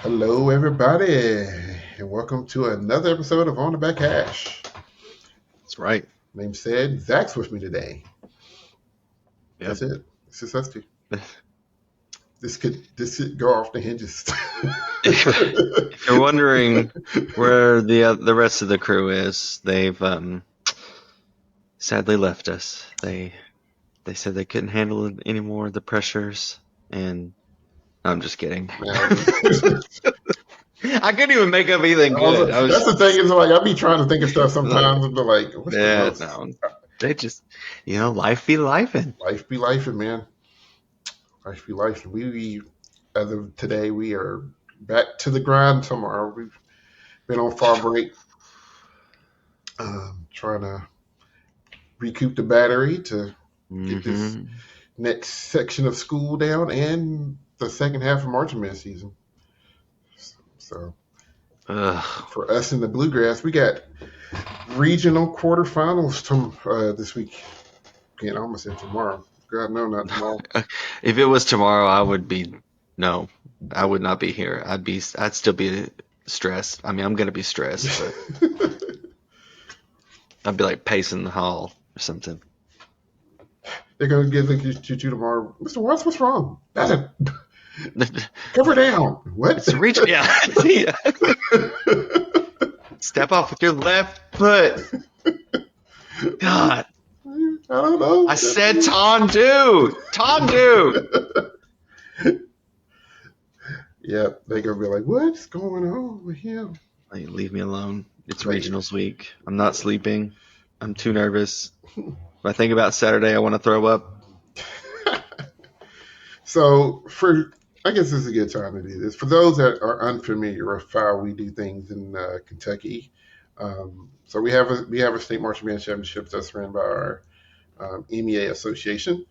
Hello, everybody, and welcome to another episode of On the Back Hash. That's right. Name said, Zach's with me today. Yep. That's it. It's just us two. This could go off the hinges. If you're wondering where the rest of the crew is, they've sadly left us. They said they couldn't handle it anymore, the pressures, and I'm just kidding. I couldn't even make up anything good. That's the thing is like I be trying to think of stuff sometimes and be like, what's the Yeah, most? no. They just, life be lifing. Life be lifing, man. Life be lifing. We as of today, we are back to the grind. Tomorrow we've been on fall break, trying to recoup the battery to get this next section of school down and the second half of Marching Band season. So for us in the Bluegrass, we got regional quarterfinals this week. Can't almost say tomorrow. God, no, not tomorrow. If it was tomorrow, I would not be here. I'd still be stressed. I mean, I'm gonna be stressed, but I'd be like pacing the hall or something. They're gonna give it to you tomorrow, Mr. Watts. What's wrong? Nothing. Cover down. What? It's region. Yeah. Step off with your left foot. God. I don't know. I said Tondu. Yep, they're gonna be like, "What's going on with him?" Like, leave me alone. It's regionals week. I'm not sleeping. I'm too nervous. If I think about Saturday, I want to throw up. So I guess this is a good time to do this. For those that are unfamiliar with how we do things in Kentucky, so we have a state marching band championship that's run by our MEA association,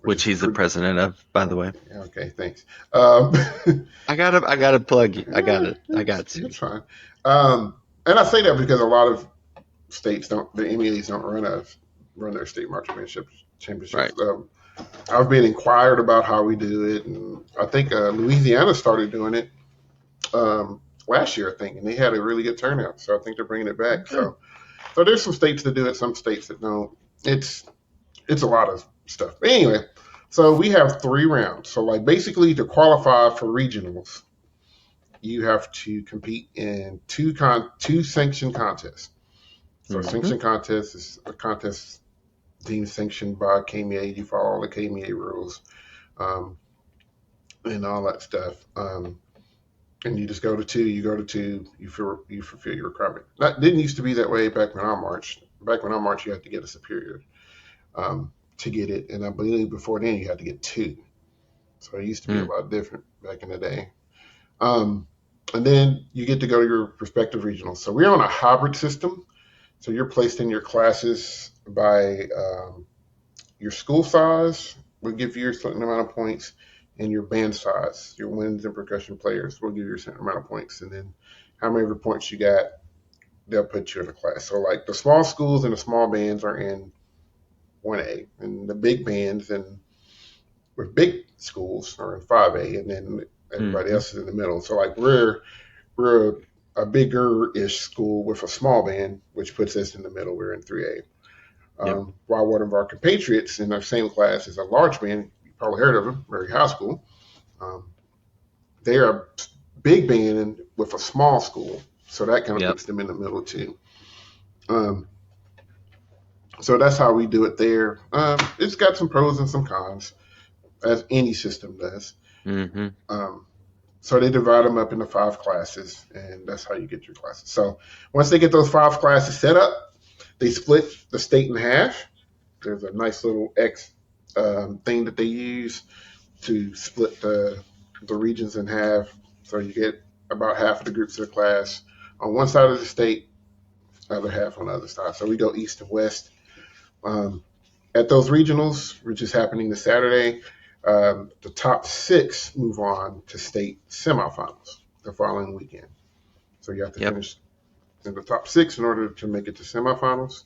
which he's the president of, by the way. Okay, thanks. I gotta plug you. I got to. It's fine. And I say that because a lot of states the MEAs don't run their state marching band championships. Right. I've been inquired about how we do it, and I think Louisiana started doing it last year, I think, and they had a really good turnout. So I think they're bringing it back. So there's some states that do it, some states that don't. It's a lot of stuff. But anyway, so we have 3 rounds. So like basically to qualify for regionals, you have to compete in two sanctioned contests. So a sanctioned contest is a contest deemed sanctioned by KMEA. You follow all the KMEA rules and all that stuff. And you just go to 2. You go to 2. You fulfill your requirement. That didn't used to be that way back when I marched. Back when I marched, you had to get a superior to get it, and I believe before then you had to get 2. So it used to be a lot different back in the day. And then you get to go to your respective regionals. So we're on a hybrid system. So you're placed in your classes by your school size will give you a certain amount of points, and your band size, your winds and percussion players will give you a certain amount of points. And then how many points you got, they'll put you in a class. So like the small schools and the small bands are in 1A, and the big bands and with big schools are in 5A, and then everybody else is in the middle. So like we're a bigger-ish school with a small band, which puts us in the middle. We're in 3A. While one of our compatriots in our same class is a large band, you probably heard of them, Murray High School. They are a big band with a small school, so that kind of puts them in the middle too. So that's how we do it there. It's got some pros and some cons, as any system does. So they divide them up into 5 classes, and that's how you get your classes. So once they get those 5 classes set up, they split the state in half. There's a nice little X thing that they use to split the regions in half. So you get about half of the groups of the class on one side of the state, other half on the other side. So we go east and west. At those regionals, which is happening this Saturday, the top 6 move on to state semifinals the following weekend. So you have to finish in the top 6 in order to make it to semifinals.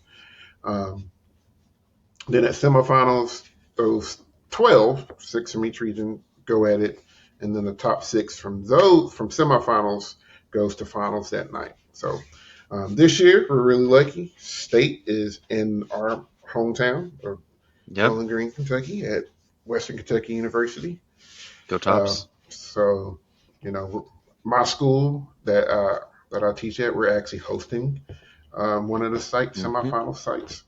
Then at semifinals, those 12, 6 from each region, go at it. and then the top six from those from semifinals goes to finals that night. So this year we're really lucky. State is in our hometown of Yep. Bowling Green, Kentucky, at Western Kentucky University. Go Tops. So, you know, my school that I teach at, we're actually hosting one of the Hmm. semifinal sites.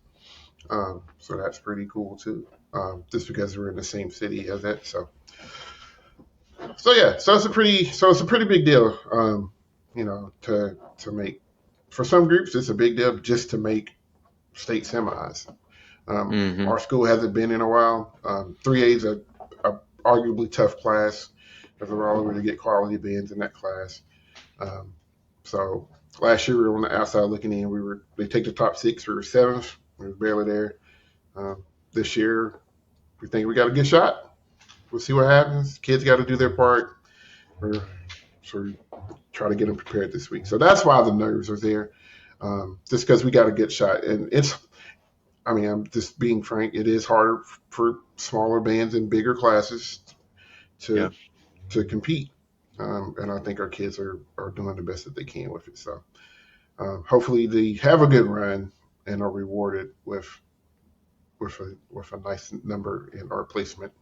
So that's pretty cool too. Just because we're in the same city as it. So yeah, so it's a pretty big deal. You know, to make for some groups it's a big deal just to make state semis. Hmm. Our school hasn't been in a while. 3A is a arguably tough class because we're all over to get quality bands in that class. Um, so last year we were on the outside looking in. They take the top six. We were seventh. We were barely there. Um, this year we think we got a good shot. We'll see what happens. Kids got to do their part. We're sort of try to get them prepared this week. So that's why the nerves are there. Just because we got a good shot, and it's. I mean, I'm just being frank. It is harder for smaller bands in bigger classes Yeah. to compete. And I think our kids are doing the best that they can with it. So hopefully they have a good run and are rewarded with a nice number in our placement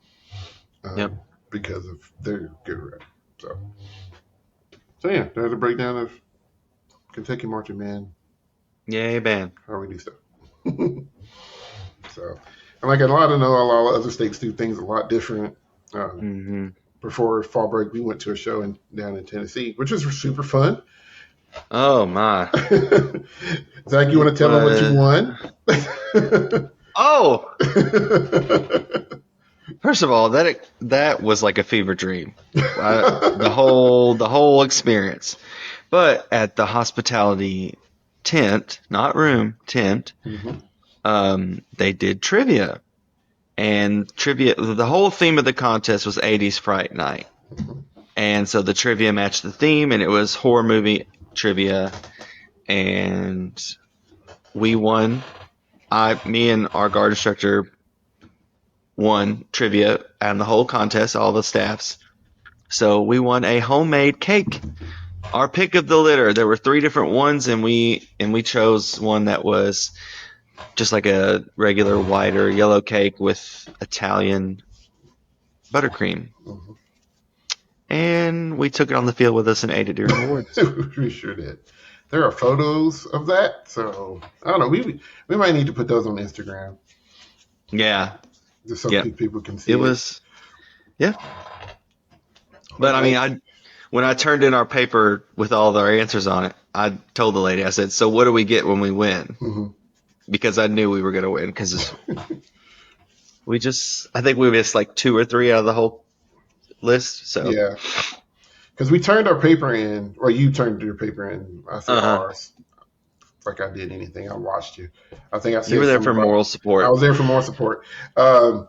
Yep. because of their good run. So yeah, there's a breakdown of Kentucky marching band, Yay, band. how we do stuff. So and like a lot of other states do things a lot different. Um, Hmm. Before fall break, we went to a show down in Tennessee, which was super fun. Oh my. Zach, you want It to tell them what you was. won? Oh, first of all, that was like a fever dream. The whole experience. But at the hospitality tent, not room, tent, Mhm. they did trivia. And trivia, the whole theme of the contest was 80s Fright Night. And so the trivia matched the theme, and it was horror movie trivia. And we won. Me and our guard instructor won trivia and the whole contest, all the staffs. So we won a homemade cake. Our pick of the litter. There were three different ones, and we chose one that was just like a regular white or yellow cake with Italian buttercream. Mhm. And we took it on the field with us and ate it during awards. We sure did. There are photos of that, so I don't know. We might need to put those on Instagram Yeah, just so yeah. people can It see it. was, yeah. But I mean, Okay. when I turned in our paper with all of our answers on it, I told the lady, I said, "So what do we get when we win?" Hmm. Because I knew we were going to win because I think we missed like two or three out of the whole list. So, Yeah, because we turned our paper in, or you turned your paper in. I said uh huh. ours, like I did anything. I watched you. I think I You said were there something for about moral I support. was there for more support. Um,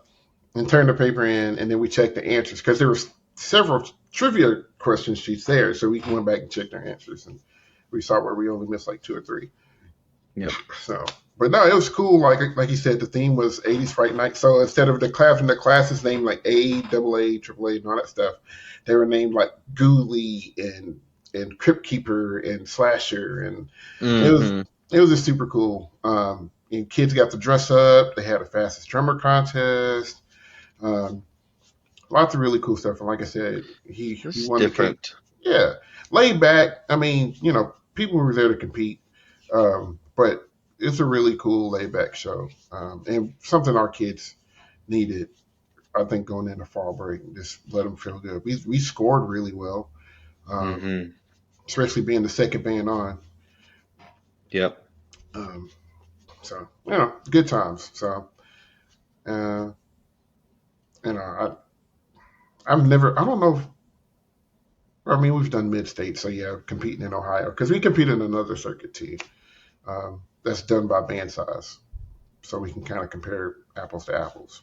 and turned the paper in, and then we checked the answers because there was several trivia question sheets there, so we went back and checked our answers, and we saw where we only missed like two or three. Yep. So, but no, it was cool. Like you said, the theme was '80s Fright Night. So instead of the classes named like A, double A, triple A, and all that stuff, they were named like Ghoulie and Crypt Keeper and Slasher, and it was Mm-hmm. it was just super cool. And kids got to dress up. They had a fastest drummer contest. Um, Lots of really cool stuff. And like I said, he It's won the cake. different. Yeah, laid back. I mean, you know, people were there to compete, but it's a really cool laid back show, and something our kids needed. I think going into fall break, just let them feel good. We scored really well, um, Mm-hmm. especially being the second band on. Yep. Um, so you know, good times. So uh, you know, I've never. I don't know. I mean, we've done mid state, so yeah, competing in Ohio because we compete in another circuit too. That's done by band size, so we can kind of compare apples to apples.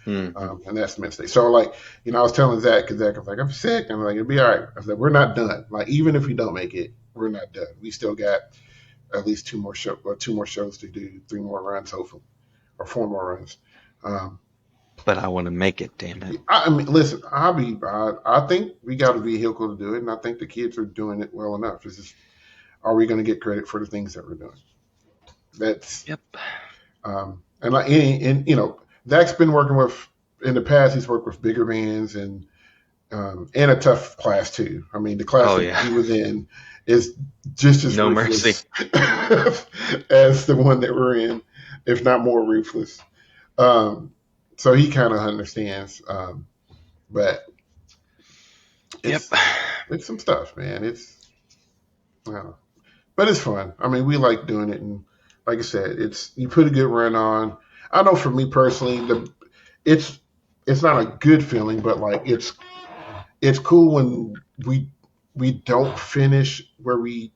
Mm-hmm. And that's mid state. So like, you know, I was telling Zach because Zach was like, "I'm sick." I'm like, "It'll be all right." I said, "We're not done. Like, even if we don't make it, we're not done. We still got at least two more shows to do, three more runs, hopefully, or four more runs." Um, But I want to make it, damn it. I mean, listen, I think we got a vehicle to do it, and I think the kids are doing it well enough. It's just, are we going to get credit for the things that we're doing? That's Yep. and like and you know, Zach's been working with in the past. He's worked with bigger bands and a tough class too. I mean, the class Oh that yeah. he was in is just as No mercy. ruthless as the one that we're in, if not more ruthless. Um, so he kind of understands, but Yep. it's it's some stuff, man. It's I don't know. But it's fun. I mean, we like doing it, and like I said, it's you put a good run on. I know for me personally, it's it's not a good feeling, but like it's cool when we don't finish where we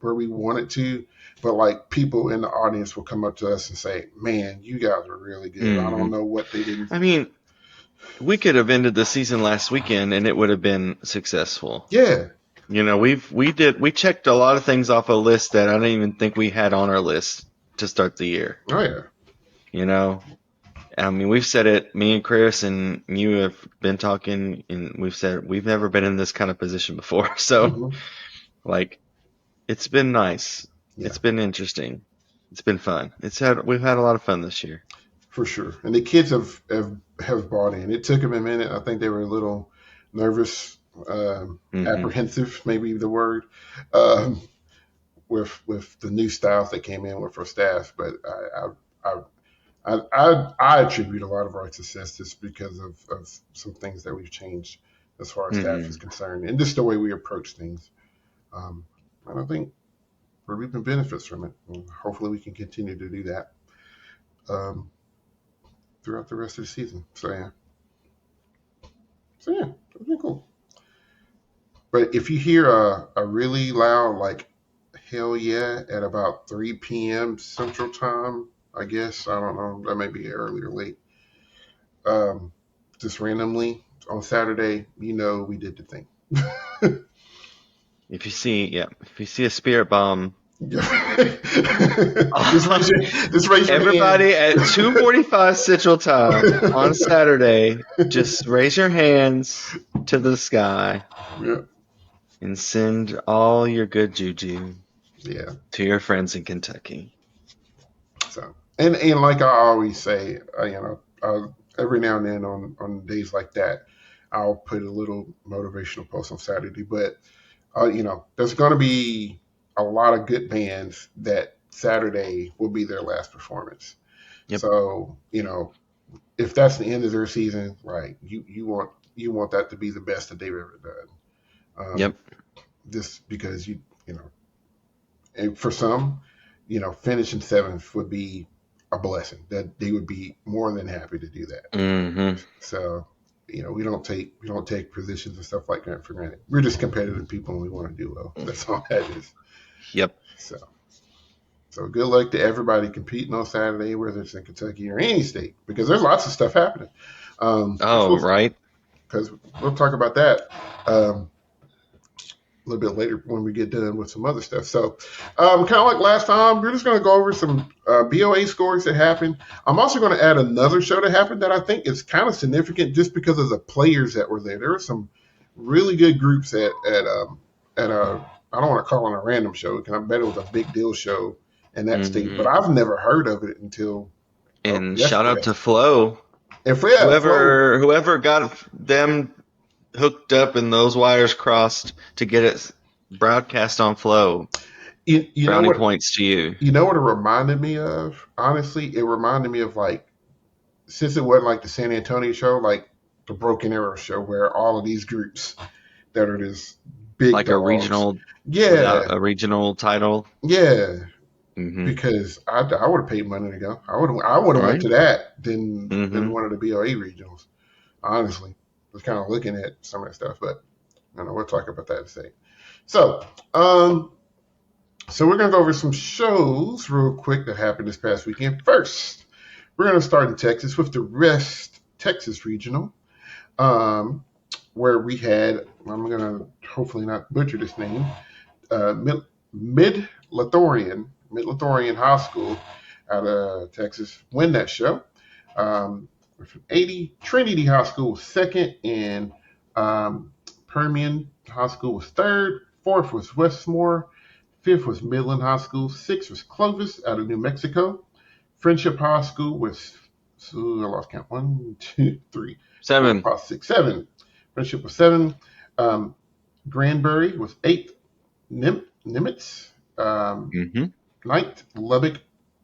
wanted to, but like people in the audience will come up to us and say, "Man, you guys are really good. I don't Hmm. know what they didn't." I mean, we could have ended the season last weekend and it would have been successful. Yeah. You know, we checked a lot of things off a list that I didn't even think we had on our list to start the year. Oh yeah. You know, I mean, we've said it. Me and Chris and you have been talking, and we've said we've never been in this kind of position before. So, Hmm. like, it's been nice. Yeah, It's been interesting. It's been fun. We've had a lot of fun this year. for sure. And the kids have bought in. It took them a minute. I think they were a little nervous, Hmm. apprehensive, maybe the word. Um, with the new styles that came in with our staff. But I attribute a lot of our success just because of some things that we've changed as far as staff is Hmm. concerned, and just the way we approach things. And I think we're reaping benefits from it. And hopefully, we can continue to do that um, throughout the rest of the season. So yeah, it's been cool. But if you hear a really loud like hell yeah at about 3 p.m. Central Time, I guess I don't know, that may be early or late. Um, just randomly on Saturday, you know, we did the thing. If you see a spirit bomb, Just raise your hand. everybody at 2:45 Central Time on Saturday, just raise your hands to the sky Yeah, and send all your good juju yeah. to your friends in Kentucky. So and like I always say, every now and then on days like that, I'll put a little motivational post on Saturday. But there's going to be a lot of good bands that Saturday will be their last performance. Yep. So if that's the end of their season, right? You want that to be the best that they've ever done. Yep. Just because you know, and for some, finishing seventh would be a blessing. That they would be more than happy to do that. Hmm. So we don't take positions and stuff like that for granted. We're just competitive people and we want to do well. That's all that is. Yep. So good luck to everybody competing on Saturday, whether it's in Kentucky or any state, because there's lots of stuff happening. Oh, right. Because we'll talk about that a little bit later when we get done with some other stuff. So, kind of like last time, we're just going to go over some BOA scores that happened. I'm also going to add another show that happened that I think is kind of significant just because of the players that were there. There were some really good groups at a I don't want to call it a random show because I bet it was a big deal show in that state, but Hmm. I've never heard of it until And shout out yesterday. to Flo. And for yeah, Flo, Whoever got them hooked up and those wires crossed to get it broadcast on Flow. you know Brownie what points to you. you know what it reminded me of? Honestly, it reminded me of like since it wasn't like the San Antonio show, like the Broken Arrow show, where all of these groups that are this big Like a dogs. regional without Yeah, a regional title. yeah. Hmm. Because I would have paid money to go. I would have went Right? to that than Hmm. one of the BOA regionals. Honestly, I was kind of looking at some of that stuff, but I don't know we'll talk about that in a second. So, we're gonna go over some shows real quick that happened this past weekend. First, we're gonna start in Texas with the West Texas Regional. Um, where we had, I'm going to hopefully not butcher this name, Mid Lathorian High School out of Texas win that show. with an 80. Trinity High School was second, and Permian High School was third. Fourth was Westmore. Fifth was Midland High School. Sixth was Clovis out of New Mexico. Friendship High School was, so I lost count. 1, 2, 3, 4, 7. 5, 6, 7. Friendship was 7. Granbury was 8th. Nimitz, Mm-hmm. 9th. Lubbock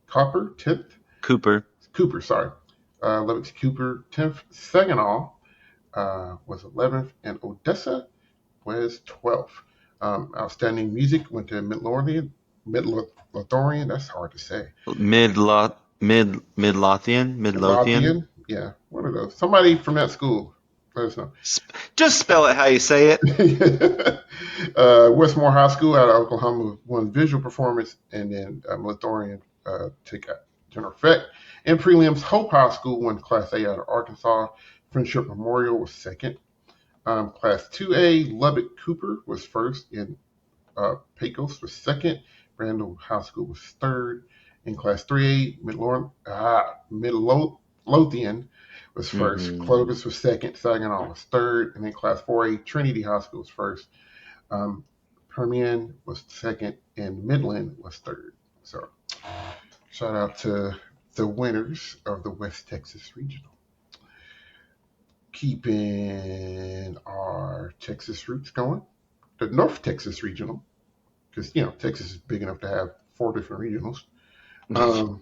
Copper, 10th. Cooper. Sorry. Lubbock's Cooper, 10th. Saginaw was 11th. And Odessa was 12th. Outstanding music went to Midlothian. That's hard to say. Midlothian. Midlothian, yeah, one of those. Somebody from that school, let us know. Just spell it how you say it. Westmore High School out of Oklahoma won visual performance, and then Midlothian took general effect. In prelims, Hope High School won Class A out of Arkansas. Friendship Memorial was second. Class 2A, Lubbock Cooper was first, and Pecos was second. Randall High School was third. In Class 3A, Midlothian was first. Mm-hmm. Clovis was second. Saginaw was third. And in Class 4A, Trinity High School was first. Permian was second, and Midland was third. So, shout out to the winners of the West Texas Regional. Keeping our Texas roots going, the North Texas Regional, because Texas is big enough to have 4 different regionals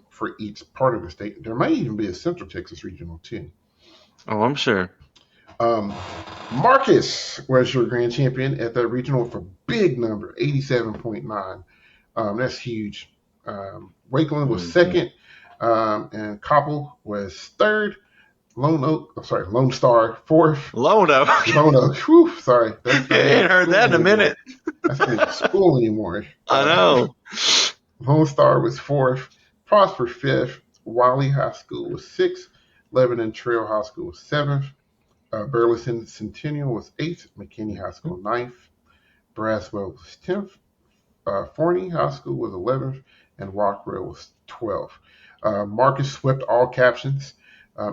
for each part of the state. There might even be a Central Texas Regional too. Oh, I'm sure. Marcus was your grand champion at the regional with a big number, 87.9. That's huge. Wakeland was second, and Coppell was third. Lone Star fourth. Lone Oak. Whew, sorry. I ain't heard that in a minute. That's not even school anymore. I know. Lone Star was fourth. Prosper fifth. Wiley High School was sixth. Lebanon Trail High School was seventh. Burleson Centennial was eighth. McKinney High School ninth. Braswell was 10th. Forney High School was 11th. And Rockwell was 12th. Marcus swept all captions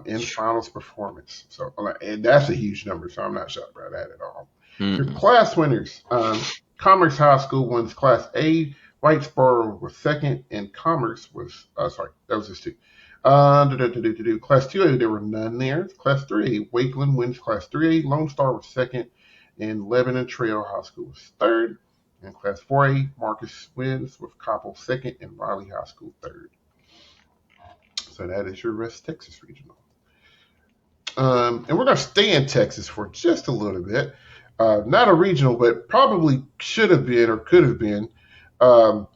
in finals performance. So, and that's a huge number, so I'm not shocked by that at all. Your class winners. Commerce High School wins Class A. Whitesboro was second, and Commerce was, that was just 2. Class 2A, there were none there. Class 3A, Wakeland wins Class 3A. Lone Star was second, and Lebanon Trail High School was third. And Class 4A, Marcus wins with Coppell second, and Riley High School third. So that is your West Texas Regional. And we're going to stay in Texas for just a little bit. Not a regional, but probably should have been or could have been. The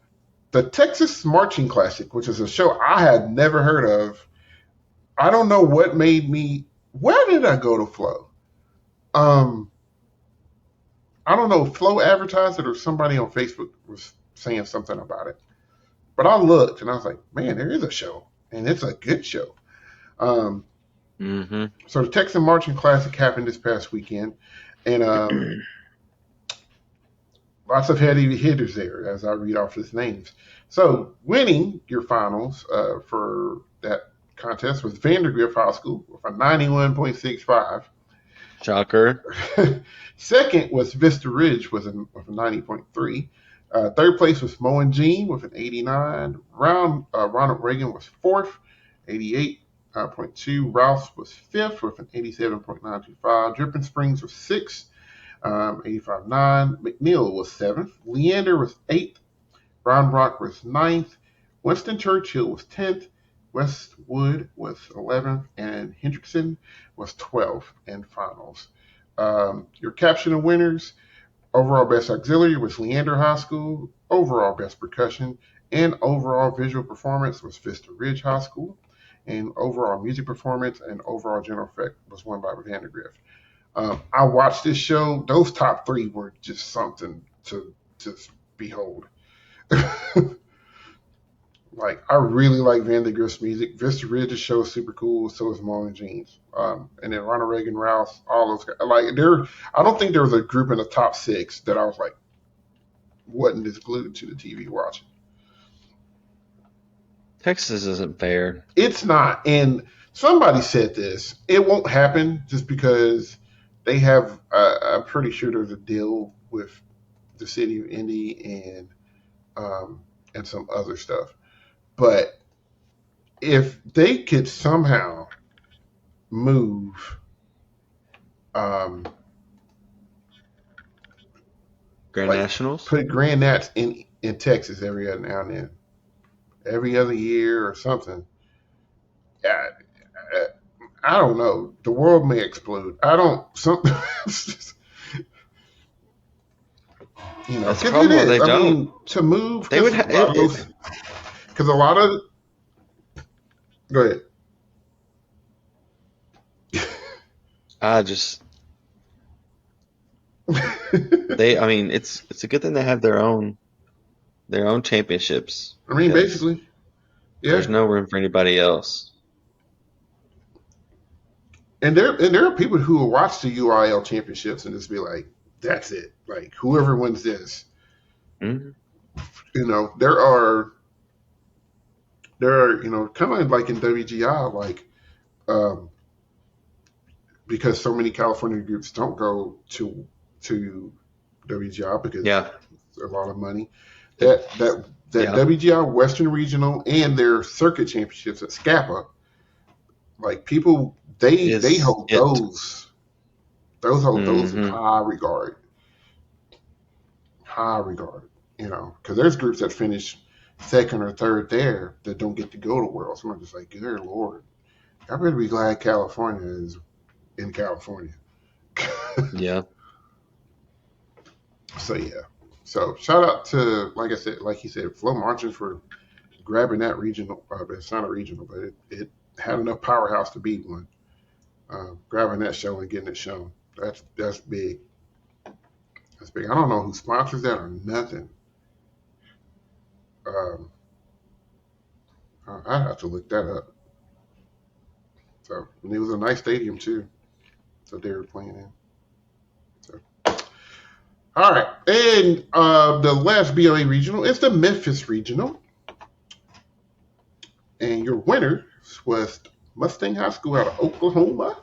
Texas Marching Classic, which is a show I had never heard of. I don't know what made me. Where did I go to Flo? I don't know. Flo advertised it or somebody on Facebook was saying something about it. But I looked and I was like, man, there is a show. And it's a good show. So the Texas Marching Classic happened this past weekend. And lots of heavy hitters there as I read off his names. So winning your finals for that contest was Vandergrift High School with a 91.65. Shocker. Second was Vista Ridge with a 90.3. Third place was Moe and Jean with an 89. Ronald Reagan was fourth, 88.2. Rouse was fifth with an 87.925. Dripping Springs was sixth, 85.9. McNeil was seventh. Leander was eighth. Round Rock was ninth. Winston Churchill was 10th. Westwood was 11th. And Hendrickson was 12th in finals. Your caption of winners. Overall best auxiliary was Leander High School. Overall best percussion and overall visual performance was Vista Ridge High School. And overall music performance and overall general effect was won by Vandergrift. I watched this show. Those top 3 were just something to behold. Like, I really like Vandergrift's music. Vista Ridge's show is super cool. So is Moe and Jean's. And then Ronald Reagan, Rouse, all those guys. Like, I don't think there was a group in the top 6 that I was like, wasn't just glued to the TV watching. Texas isn't fair. It's not. And somebody said this. It won't happen just because they have. I'm pretty sure there's a deal with the city of Indy um, and some other stuff. But if they could somehow move, um, Grand like Nationals. put Grand Nats in Texas every other now and then, every other year or something. I, I don't know. The world may explode. I don't. Some, That's the because it problem. Where is. they I don't. mean, to move They because would. a lot of those. Because a lot of. Go ahead. I just. They. I mean, it's a good thing they have their own championships I mean, because basically, there's yeah. no room for anybody else. And there are people who will watch the UIL championships and just be like, "That's it." Like whoever wins this, Hmm. there are kind of like in WGI, like um, because so many California groups don't go to WGI because Yeah. it's a lot of money. It, That yeah. WGI Western Regional and their circuit championships at Scapa, like people they Is hold it? those in Hmm. high regard, high regard. Because there's groups that finish second or third there that don't get to go to Worlds. I'm just like, good Lord, I better be glad California is in California. Yeah. So yeah. So shout out to, like I said, like he said, Flo Marching for grabbing that regional. It's not a regional, but it had enough powerhouse to beat one. Grabbing that show and getting it shown. That's big. That's big. I don't know who sponsors that or nothing. Um, I have to look that up. So and it was a nice stadium too that they were playing in. So all right, and the last BOA regional is the Memphis regional, and your winner was Mustang High School out of Oklahoma.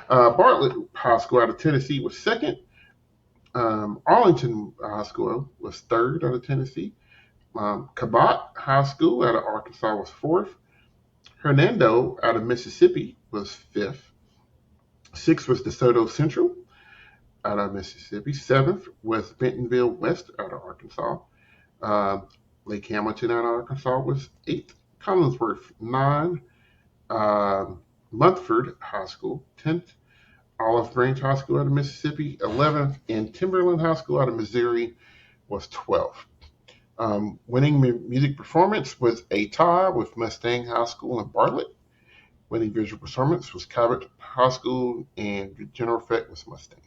Bartlett High School out of Tennessee was second. Arlington High School was third out of Tennessee. Cabot High School out of Arkansas was fourth. Hernando out of Mississippi was fifth. Sixth was DeSoto Central out of Mississippi. Seventh was Bentonville West out of Arkansas. Uh, Lake Hamilton out of Arkansas was eighth. Collinsworth, nine. Munford High School, 10th. Olive Branch High School out of Mississippi, 11th. And Timberland High School out of Missouri was 12th. Winning music performance was a tie with Mustang High School and Bartlett. Winning visual performance was Cabot High School, and general effect was Mustang.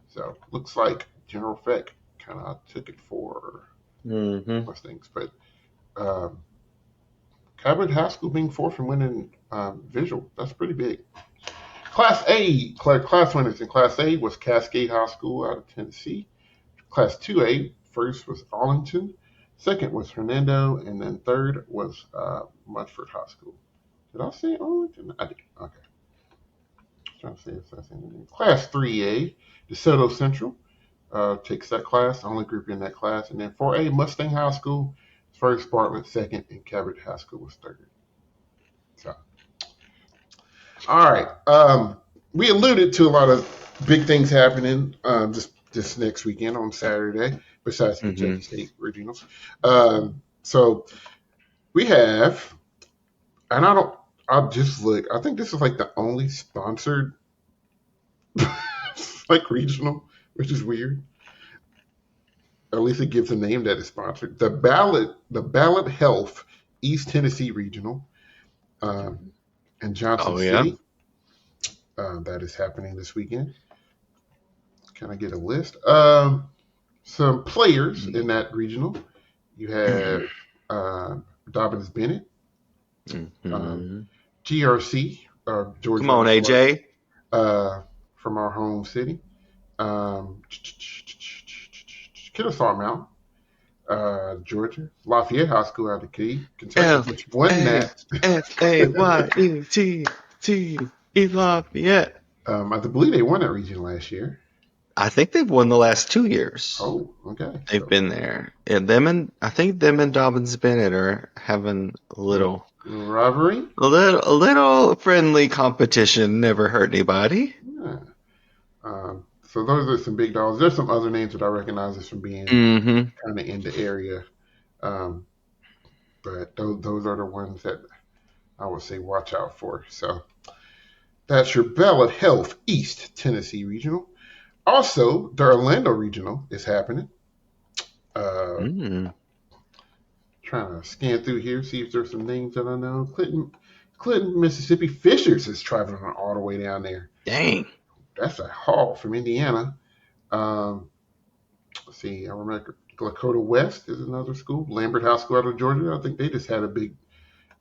So looks like general effect kind of took it for Hmm. Mustangs, but um, Cabot High School being fourth and winning visual, that's pretty big. Class winners in Class A was Cascade High School out of Tennessee. Class 2A, first was Arlington, second was Hernando, and then third was Munford High School. Did I say Arlington? I did. Okay. Trying to see if that's in Class 3A, DeSoto Central takes that class, only group in that class. And then 4A, Mustang High School, first, Bartlett second, and Cabot High School was third. So, all right. We alluded to a lot of big things happening this next weekend on Saturday, besides the Hmm. Kentucky State regionals. So we have, and I'll just look. I think this is like the only sponsored like regional, which is weird. At least it gives a name that is sponsored. The Ballot Health East Tennessee Regional in Johnson Oh yeah. City. That is happening this weekend. Can I get a list? Some players in that regional. You have uh, Dobbins Bennett, um, Hmm. GRC, George Come on, Rose Clark, AJ. uh, from our home city. Kennesaw Mountain. Georgia, Lafayette High School out of Kentucky, L which won A that. F A Y E T T E Lafayette. I believe they won that region last year. I think they've won the last 2 years. Oh, okay. They've So been there. And them and I think them and Dobbins Bennett are having little rivalry. a little friendly competition. Never hurt anybody. Yeah. So those are some big dogs. There's some other names that I recognize as from being Mm-hmm. kind of in the area, um, but those are the ones that I would say watch out for. So that's your Bell Health East Tennessee Regional. Also, the Orlando Regional is happening. Uh, Mm. Trying to scan through here, see if there's some names that I know. Clinton, Mississippi. Fishers is traveling all the way down there. Dang. That's a haul from Indiana. Um, let's see, I remember Lakota West is another school. Lambert High School out of Georgia. I think they just had a big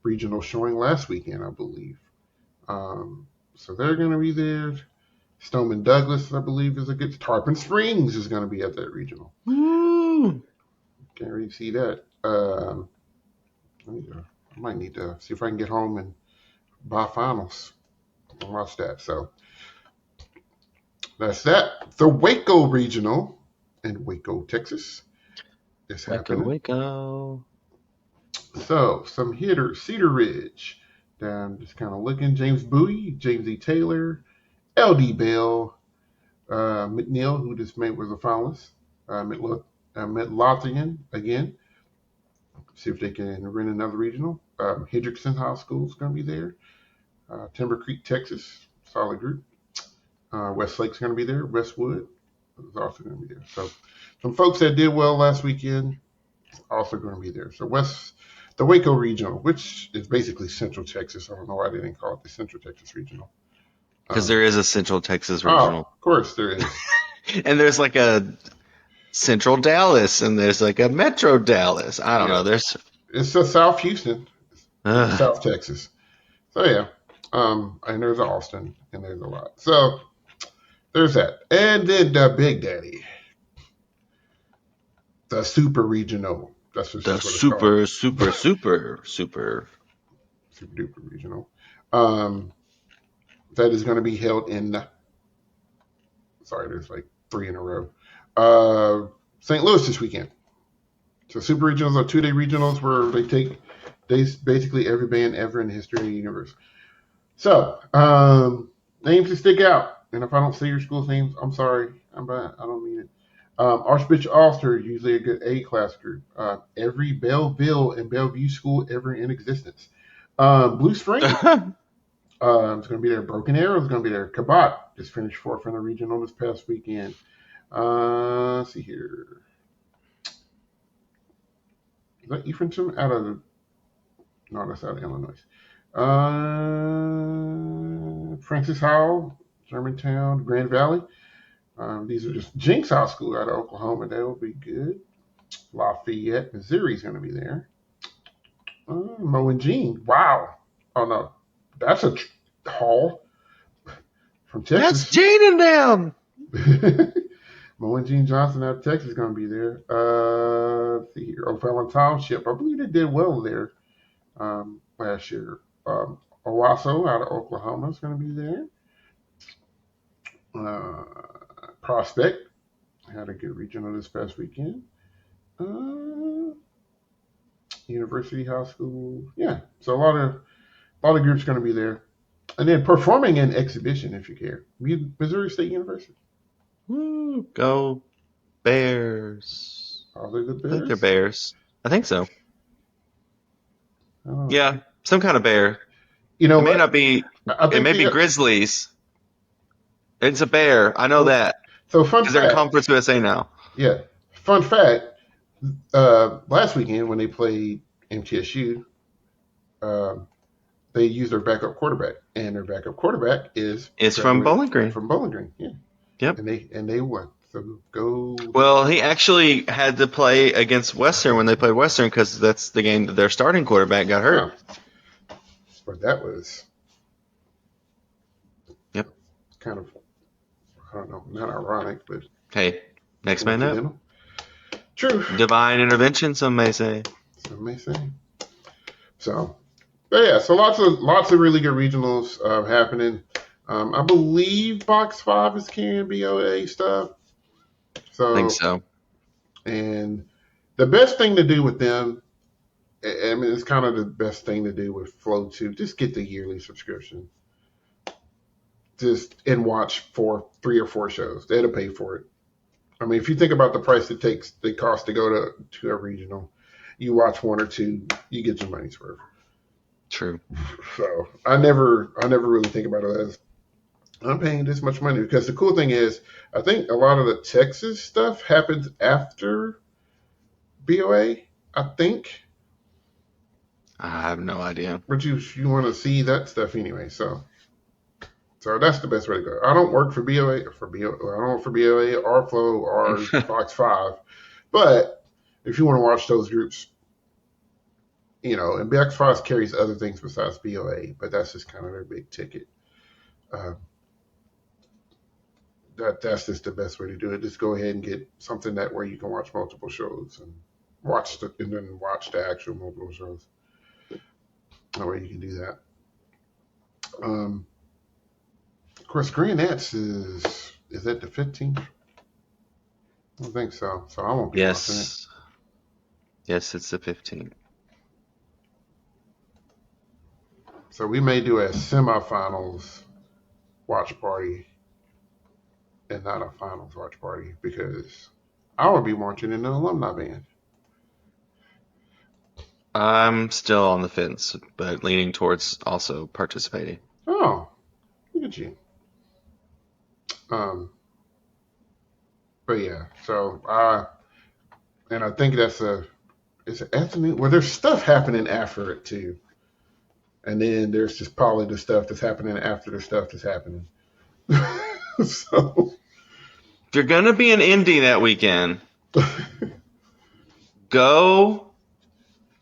regional showing last weekend, I believe. So they're going to be there. Stoneman Douglas, I believe, is a good. Tarpon Springs is going to be at that regional. Woo. Can't really see that. I might need to see if I can get home and buy finals and watch that. So that's that. The Waco Regional in Waco, Texas is Waco, happening. Waco. So some hitters, Cedar Ridge, down just kind of looking. James Bowie, James E. Taylor, L.D. Bell, McNeil, who just made was a finalist, Midlothian again. See if they can win another regional. Hendrickson High School is going to be there. Timber Creek, Texas, solid group. Westlake's going to be there. Westwood is also going to be there. So some folks that did well last weekend also going to be there. So the Waco Regional, which is basically Central Texas. I don't know why they didn't call it the Central Texas Regional. Because Um, there is a Central Texas oh, regional. of course there is. And there's like a Central Dallas and there's like a Metro Dallas. I don't know. Yeah, There's it's South Houston in uh, South Texas. So yeah, and there's Austin, and there's a lot. So there's that, and then the Big Daddy, the Super Regional. That's just the what it's called. super. Super duper regional. Um, that is going to be held in. Sorry, there's like three in a row. St. Louis this weekend. So super regionals are 2-day regionals where they basically every band ever in the history of the universe. So names to stick out, and if I don't say your school's names, I'm sorry. I'm bad. I don't mean it. Archbishop Ulster, usually a good A class group. Every Belleville and Bellevue school ever in existence. Blue Spring, it's going to be there. Broken Arrow is going to be there. Cabot just finished fourth in the regional this past weekend. Let's see here. Is that Ephraim out of? No, that's out of Illinois. Francis Howell, Germantown, Grand Valley. These are just Jinx High School out of Oklahoma. That will be good. Lafayette, Missouri is going to be there. Mo and Jean. Wow. Oh no, that's a haul from That's Texas. Jane and them. Mo and Gene Johnson out of Texas is going to be there. Let's see here. O'Fallon Township. I believe they did well there last year. Owasso out of Oklahoma is going to be there. Uh, Prospect had a good regional this past weekend. Uh, University High School. Yeah. So a lot of groups going to be there. And then performing an exhibition, if you care. Missouri State University. Woo, go Bears. Are they the I think they're Bears? Bears. I think so. I don't know. Yeah, some kind of bear. You know It may what? not be. I It think may be the Grizzlies. It's a bear. I know so that so fun because they're in fact. Conference USA now. Yeah, fun fact. Last weekend when they played MTSU, um, they used their backup quarterback, and their backup quarterback is It's from graduated Bowling Green. from Bowling Green. Yeah, Yep. and they won. So go. Well, he actually had to play against Western when they played Western because that's the game that their starting quarterback got hurt. Oh, but that was Yep. kind of, I don't know, not ironic, but Hey, next man up. coincidental. True. Divine intervention, some may say. Some may say. So, but yeah, so lots of really good regionals happening. I believe Box Five is carrying BOA stuff. I think So, so. and the best thing to do with them, I mean, it's kind of the best thing to do with Flow too. Just get the yearly subscription. Just and watch 3 or 4 shows. That'll pay for it. I mean, if you think about the price it costs to go to a regional, you watch 1 or 2, you get your money's worth. True. So I never really think about it as I'm paying this much money, because the cool thing is I think a lot of the Texas stuff happens after BOA. I think, I have no idea. but you want to see that stuff anyway. So that's the best way to go. I don't work for BOA I don't work for BOA or Flow or Fox Five, but if you want to watch those groups, and Fox Five carries other things besides BOA, but that's just kind of their big ticket. Uh, that's just the best way to do it. Just go ahead and get something that where you can watch multiple shows and then watch the actual multiple shows. That way you can do that. Of course, Green Nets is that the 15th? I don't think so. So I won't be watching it. Yes, it's the 15th. So we may do a semifinals watch party and not a finals watch party, because I will be watching in the alumni band. I'm still on the fence, but leaning towards also participating. Oh, look at you. Um, but yeah, so and I think it's an afternoon. Well, there's stuff happening after it too, and then there's just probably the stuff that's happening after the stuff that's happening. So If you're gonna be in Indy that weekend, go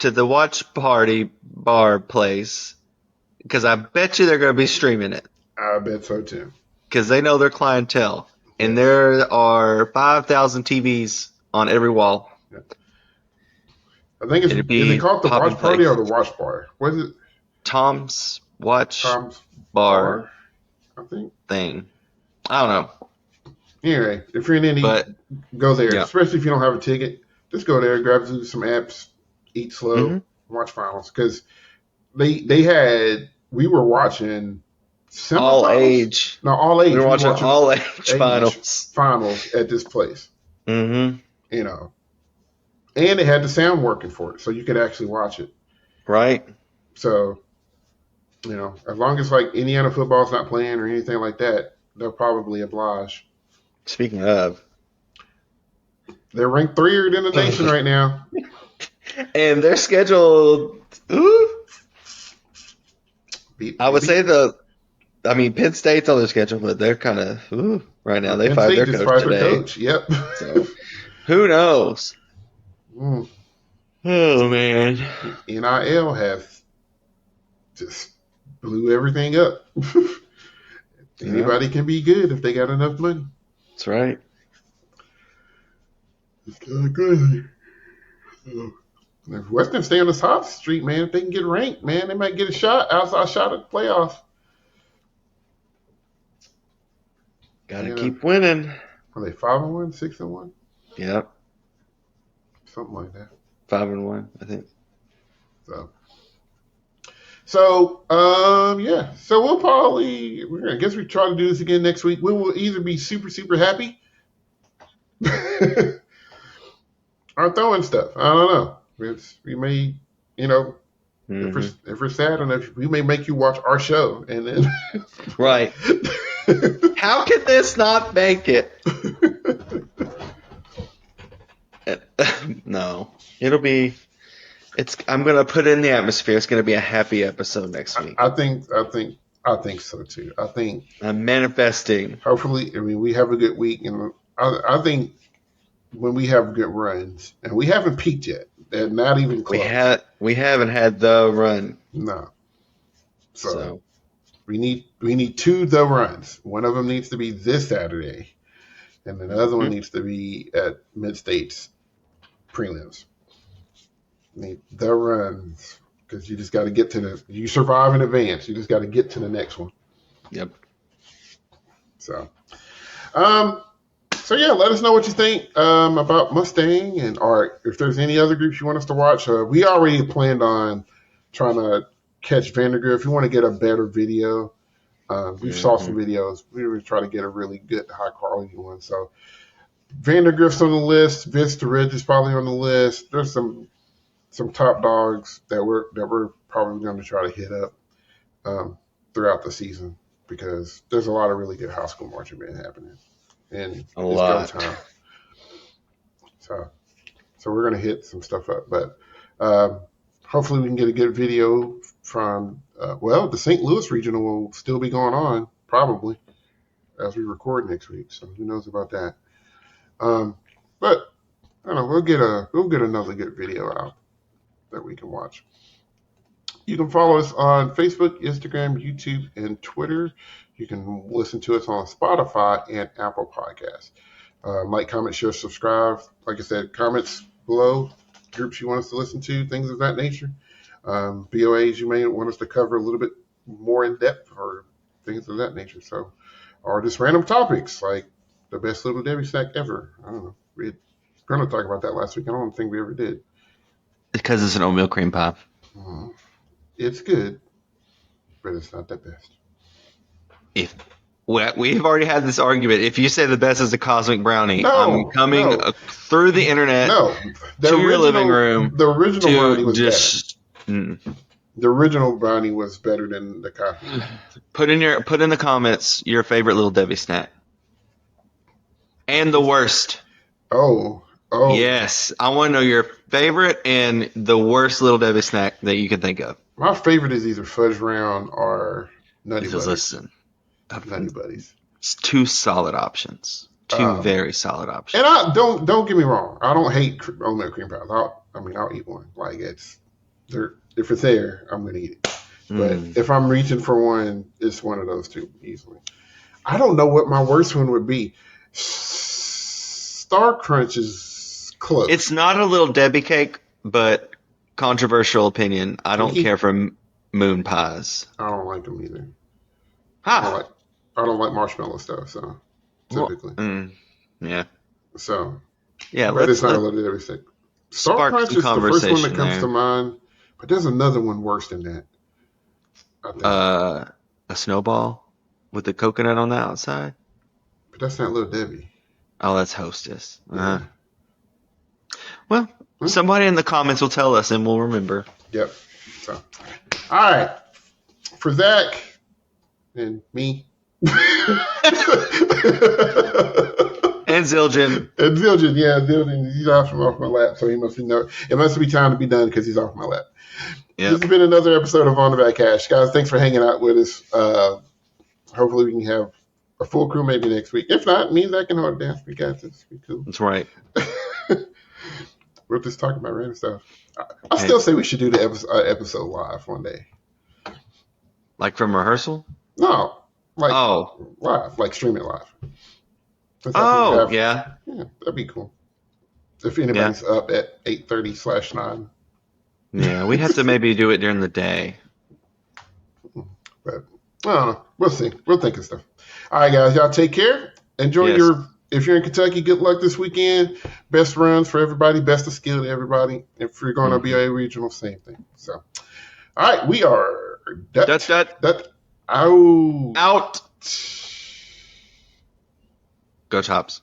to the watch party bar place, because I bet you they're gonna be streaming it, I bet so too. because they know their clientele, and Yes. there are 5,000 TVs on every wall. Yeah. I think It'd is it be called the popping watch party or place. the watch bar? What is it? Tom's Watch Tom's Bar Bar, I think. thing. I don't know, Anyway, if you're in Indy, but go there. yeah. Especially if you don't have a ticket, just go there, grab some apps, eat slow, Hmm. watch finals. Because we were watching All semifinals. age. No, all age. We were We were watching watching all age age finals. finals at this place. Hmm. You know, and it had the sound working for it, so you could actually watch it. Right. So, as long as like Indiana football's not playing or anything like that, they'll probably oblige. Speaking of, They're ranked 3rd in the nation right now. and they're scheduled. Ooh, I would say Penn State's on their schedule, but they're kind of right now. They Penn fired State their just coach fired their today, coach. Yep. so who knows? Mm. Oh man, NIL has just blew everything up. yeah, Anybody can be good if they got enough money. that's right. It's kind of crazy. So, if Western stay on this hot streak, man, if they can get ranked, man, they might get outside shot at the playoffs. Gotta keep winning. Are they 5-1, 6-1? Yep, Something like that. 5-1, I think. Yeah. So we'll probably, I guess we try to do this again next week. We will either be super, super happy or throwing stuff. I don't know. We may, if we're sad enough, we may make you watch our show and then. Right. How could this not make it? No, it'll be. I'm gonna put it in the atmosphere. It's gonna be a happy episode next week. I think so too. I think I'm manifesting. hopefully, we have a good week, and I think when we have good runs, and we haven't peaked yet, and not even close. We haven't had the run. No. So we need 2 the runs. One of them needs to be this Saturday, and another one needs to be at Mid States prelims. The runs, because you just got to get to you survive in advance. You just got to get to the next one. Yep. So, yeah, let us know what you think about Mustang, or if there's any other groups you want us to watch. We already planned on trying to catch Vandergrift. If you want to get a better video, we saw some videos. We were trying to get a really good, high quality one. So Vandergrift's on the list. Vista Ridge is probably on the list. There's some top dogs that we're probably going to try to hit up throughout the season, because there's a lot of really good high school marching band happening, and it's go time. So we're going to hit some stuff up, but hopefully we can get a good video from the St. Louis regional will still be going on probably as we record next week. So who knows about that? But I don't know. We'll get another good video out that we can watch. You can follow us on Facebook, Instagram, YouTube, and Twitter. You can listen to us on Spotify and Apple Podcasts. Like, comment, share, subscribe. Like I said, comments below, groups you want us to listen to, things of that nature. BOAs you may want us to cover a little bit more in depth, or things of that nature. So, or just random topics like the best little Debbie snack ever. I don't know. We were going to talk about that last week. I don't think we ever did. Because it's an oatmeal cream pie. It's good, but it's not the best. We've already had this argument. If you say the best is a cosmic brownie, I'm coming through the internet to your living room. The original brownie was better. The original brownie was better than the cosmic. Put in the comments your favorite little Debbie snack. And the worst. Oh. Yes. I want to know your favorite and the worst little Debbie snack that you can think of. My favorite is either Fudge Round or Nutty Buddies. Listen. Nutty Buddies. It's two solid options. Two very solid options. And I don't get me wrong. I don't hate oatmeal cream pies. I'll eat one. Like, if it's there, I'm gonna eat it. But if I'm reaching for one, it's one of those two easily. I don't know what my worst one would be. Star Crunch is close. It's not a little Debbie cake, but controversial opinion. I don't care for moon pies. I don't like them either. Huh. I don't like marshmallow stuff, so typically. Yeah. So. Yeah, but it's not a little Debbie steak. Star Crunch is the first one that comes to mind, but there's another one worse than that. I think. A snowball with the coconut on the outside. But that's not Little Debbie. Oh, that's Hostess. Yeah. Well, somebody in the comments will tell us, and we'll remember. Yep. So, all right, for Zach and me. And Zildjian. Zildjian, he's off my lap, so it must be time to be done because he's off my lap. Yep. This has been another episode of On the Back Cash. Guys, thanks for hanging out with us. Hopefully we can have a full crew maybe next week. If not, me and Zach can hold it down. We got this. Be cool. That's right. We're just talking about random stuff. I still say we should do the episode live one day. Like from rehearsal? No. Live. Like stream it live. Yeah. Yeah, that'd be cool. If anybody's up at 8:30/9. Yeah, we'd have to maybe do it during the day. But I don't know. We'll see. We'll think of stuff. All right, guys. Y'all take care. Enjoy if you're in Kentucky, good luck this weekend. Best runs for everybody. Best of skill to everybody. If you're going to BOA regional, same thing. So, all right. We are out. Out. Go Chops.